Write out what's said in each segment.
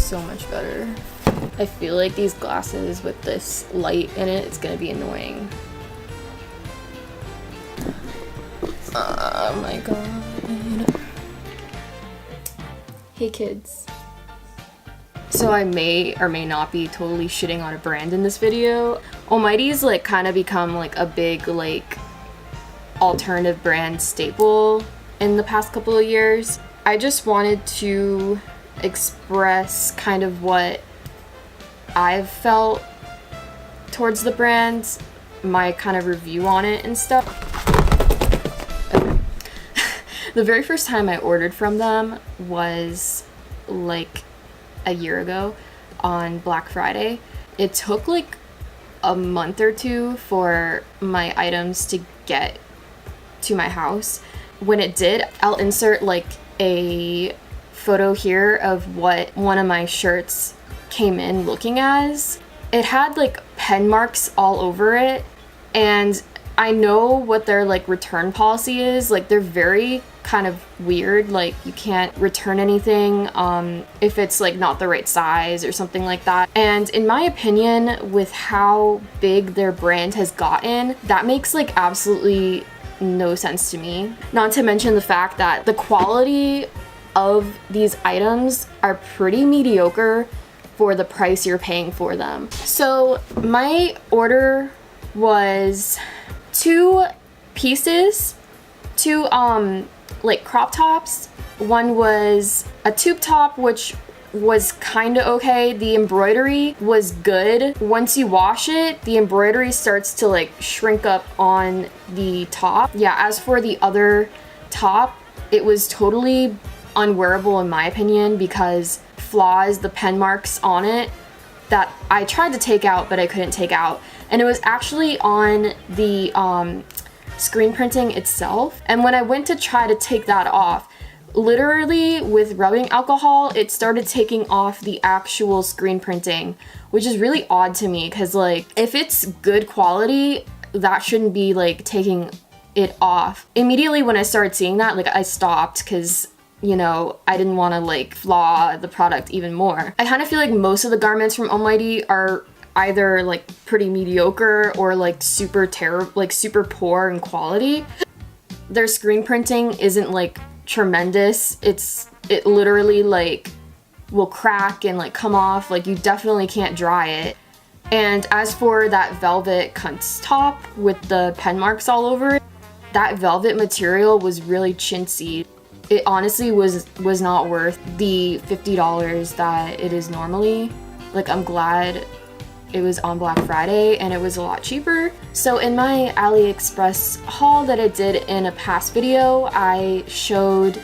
so much better. I feel like these glasses with this light in it, it's gonna be annoying. Oh my god. Hey kids. So I may or may not be totally shitting on a brand in this video. Almighty's like kind of become like a big like alternative brand staple in the past couple of years. I just wanted to express kind of what I've felt towards the brand, my kind of review on it and stuff. Okay. The very first time I ordered from them was like a year ago on Black Friday. It took like a month or two for my items to get to my house. When it did, I'll insert like a photo here of what one of my shirts came in looking as. It had like pen marks all over it, and I know what their like return policy is. Like they're very kind of weird. Like you can't return anything if it's like not the right size or something like that. And in my opinion, with how big their brand has gotten, that makes like absolutely no sense to me. Not to mention the fact that the quality of these items are pretty mediocre for the price you're paying for them. So my order was 2 pieces, 2 like crop tops. One was a tube top, which was kind of okay. The embroidery was good. Once you wash it, the embroidery starts to like shrink up on the top. Yeah, as for the other top, it was totally unwearable in my opinion because flaws, the pen marks on it that I tried to take out but I couldn't take out, and it was actually on the screen printing itself. And when I went to try to take that off, literally with rubbing alcohol, it started taking off the actual screen printing, which is really odd to me because like if it's good quality, that shouldn't be like taking it off. Immediately when I started seeing that, like I stopped because, you know, I didn't want to like flaw the product even more. I kind of feel like most of the garments from Almighty are either like pretty mediocre or like super poor in quality. Their screen printing isn't like tremendous. It literally like will crack and like come off. Like you definitely can't dry it. And as for that velvet Kuntz top with the pen marks all over it, that velvet material was really chintzy. It honestly was not worth the $50 that it is normally. Like I'm glad it was on Black Friday and it was a lot cheaper. So in my AliExpress haul that I did in a past video, I showed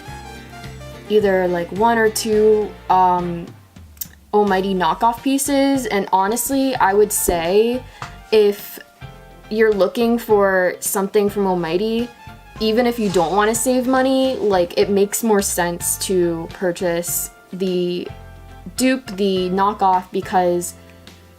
either like 1 or 2 Almighty knockoff pieces, and honestly I would say if you're looking for something from Almighty, even if you don't want to save money, like it makes more sense to purchase the dupe, the knockoff, because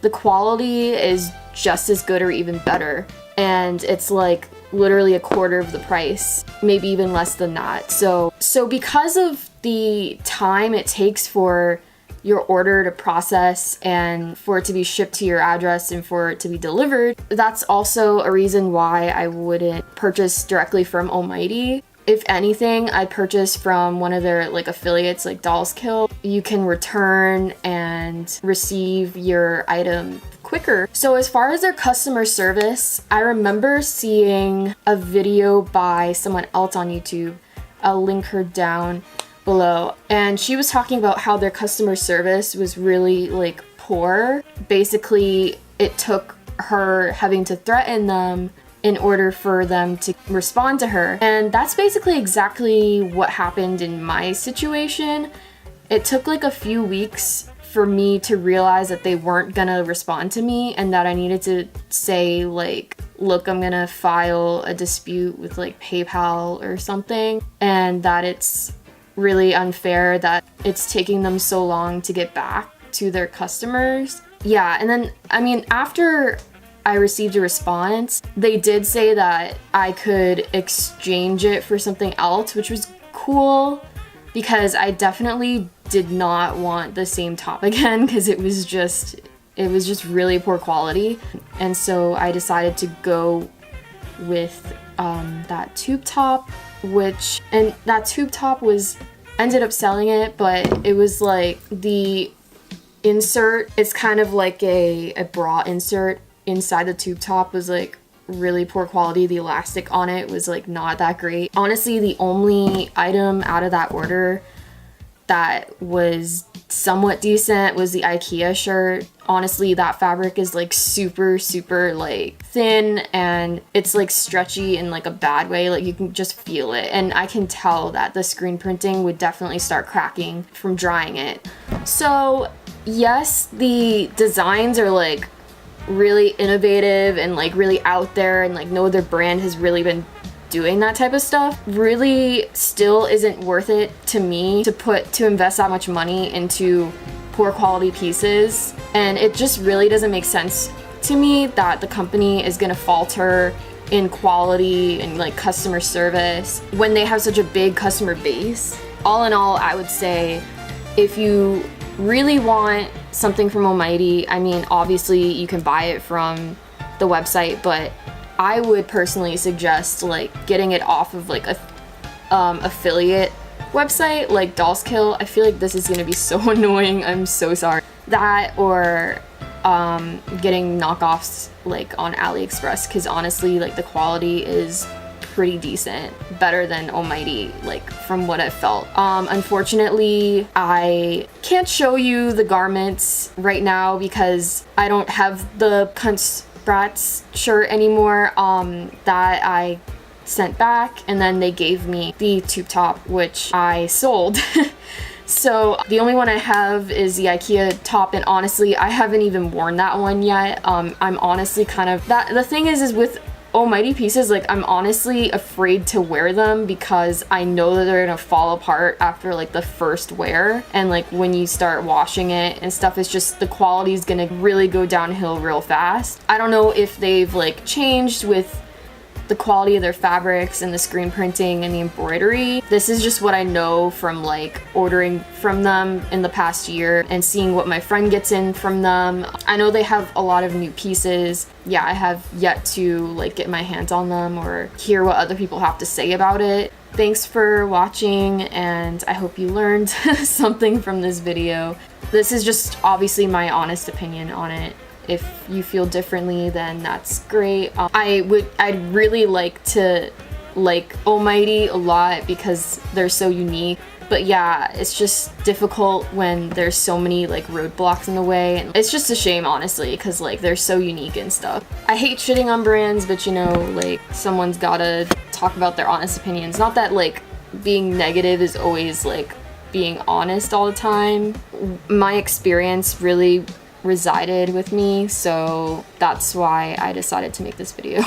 the quality is just as good or even better, and it's like literally a quarter of the price, maybe even less than that. So because of the time it takes for your order to process and for it to be shipped to your address and for it to be delivered, that's also a reason why I wouldn't purchase directly from Almighty. If anything, I purchase from one of their like affiliates like Dollskill. You can return and receive your item quicker. So as far as their customer service, I remember seeing a video by someone else on YouTube. I'll link her down below, and she was talking about how their customer service was really like poor. Basically, it took her having to threaten them in order for them to respond to her. And that's basically exactly what happened in my situation. It took like a few weeks for me to realize that they weren't gonna respond to me and that I needed to say like, look, I'm gonna file a dispute with like PayPal or something, and that it's really unfair that it's taking them so long to get back to their customers. Yeah, and then, I mean, after I received a response, they did say that I could exchange it for something else, which was cool because I definitely did not want the same top again because it was just really poor quality. And so I decided to go with that tube top, and that tube top ended up selling it, but it was like the insert, it's kind of like a bra insert inside the tube top was like really poor quality. The elastic on it was like not that great. Honestly, the only item out of that order that was somewhat decent was the IKEA shirt. Honestly, that fabric is like super like thin, and it's like stretchy in like a bad way. Like you can just feel it, and I can tell that the screen printing would definitely start cracking from drying it. So yes, the designs are like really innovative and like really out there, and like no other brand has really been doing that type of stuff. Really still isn't worth it to me to invest that much money into poor quality pieces, and it just really doesn't make sense to me that the company is gonna falter in quality and like customer service when they have such a big customer base. All in all, I would say if you really want something from Almighty, I mean, obviously you can buy it from the website, but I would personally suggest like getting it off of like a affiliate website like Dollskill. I feel like this is gonna be so annoying. I'm so sorry. That or getting knockoffs like on AliExpress, because honestly, like the quality is pretty decent, better than Almighty, like from what I've felt. Unfortunately, I can't show you the garments right now because I don't have the Bratz shirt anymore that I sent back, and then they gave me the tube top, which I sold. So the only one I have is the IKEA top, and honestly, I haven't even worn that one yet. I'm honestly kind of the thing is with Almighty pieces, like I'm honestly afraid to wear them because I know that they're gonna fall apart after like the first wear, and like when you start washing it and stuff, it's just the quality is gonna really go downhill real fast. I don't know if they've like changed with the quality of their fabrics and the screen printing and the embroidery. This is just what I know from like ordering from them in the past year and seeing what my friend gets in from them. I know they have a lot of new pieces. Yeah, I have yet to like get my hands on them or hear what other people have to say about it. Thanks for watching, and I hope you learned something from this video. This is just obviously my honest opinion on it. If you feel differently, then that's great. I'd really like to like Almighty a lot because they're so unique. But yeah, it's just difficult when there's so many like roadblocks in the way. And it's just a shame, honestly, because like they're so unique and stuff. I hate shitting on brands, but you know, like someone's gotta talk about their honest opinions. Not that like being negative is always like being honest all the time. My experience really resided with me, so that's why I decided to make this video.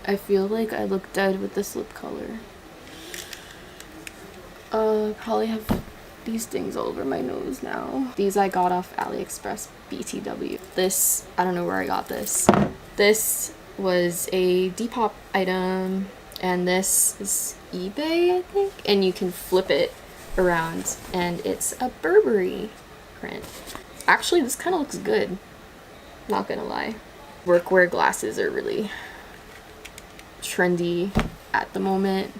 I feel like I look dead with this lip color. Probably have these things all over my nose now. These I got off AliExpress BTW. This, I don't know where I got this. This was a Depop item, and this is eBay, I think, and you can flip it around, and it's a Burberry print. Actually, this kind of looks good, not gonna lie. Workwear glasses are really trendy at the moment.